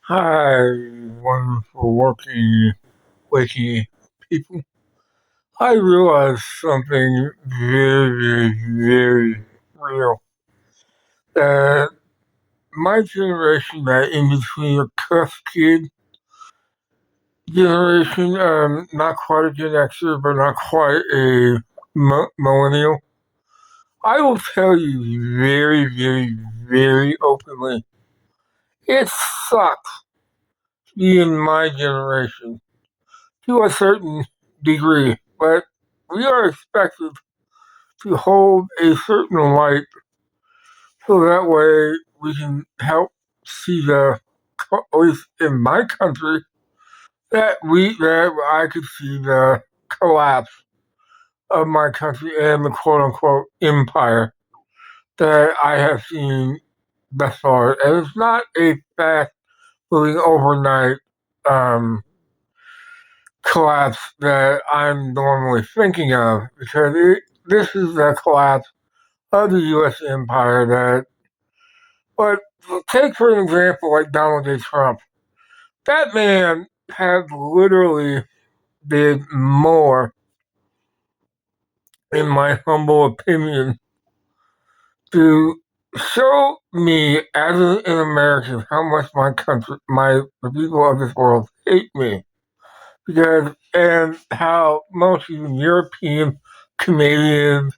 Hi, wonderful waking people. I realized something very real. That my generation, that in between a cusp kid generation, not quite a Gen Xer, but not quite a millennial, I will tell you very openly, it sucks to be in my generation to a certain degree, but we are expected to hold a certain light so that way we can help see at least in my country, that I could see the collapse of my country and the quote unquote empire that I have seen thus far. And it's not a fast moving overnight um, collapse that I'm normally thinking of because this is the collapse of the U.S. empire that, but take for an example like Donald J. Trump. That man had literally did more, in my humble opinion, to show me as an American how much my country, the people of this world hate me because and how most even European, Canadians,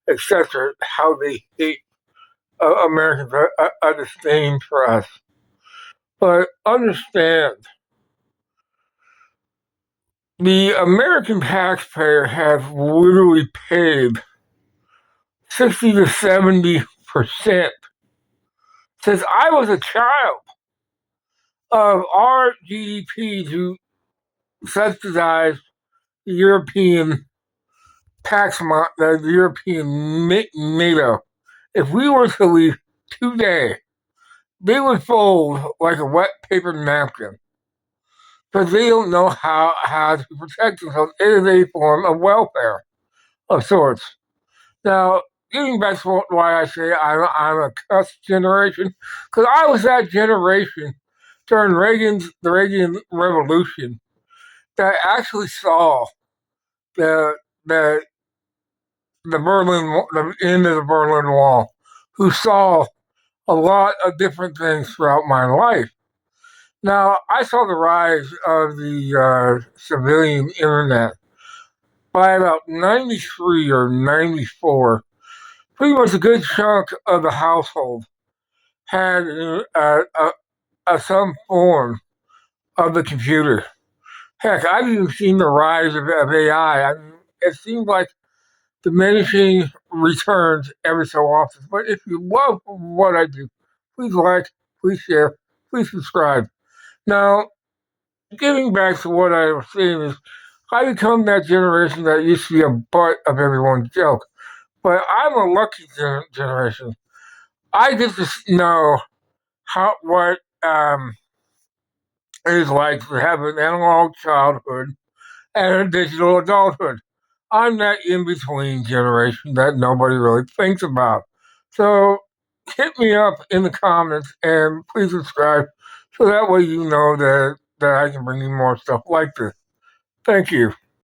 etc., how they hate Americans are disdain for us. But understand, the American taxpayer has literally paid 60 to 70% since I was a child of our GDP to subsidize the European the European NATO. If we were to leave today, they would fold like a wet paper napkin because they don't know how to protect themselves. It is a form of welfare of sorts. Now, getting back to why I say I'm a cusp generation, because I was that generation during the Reagan Revolution that actually saw the the the end of the Berlin Wall, who saw a lot of different things throughout my life. Now, I saw the rise of the civilian internet by about 93 or 94. Pretty much a good chunk of the household had some form of the computer. Heck, I've even seen the rise of AI. Mean, it seems like diminishing returns every so often. But if you love what I do, please like, please share, please subscribe. Now, getting back to what I was saying is, I become that generation that used to be a butt of everyone's joke. But I'm a lucky generation. I get to know what it is like to have an analog childhood and a digital adulthood. I'm that in between generation that nobody really thinks about. So hit me up in the comments and please subscribe so that way you know that I can bring you more stuff like this. Thank you.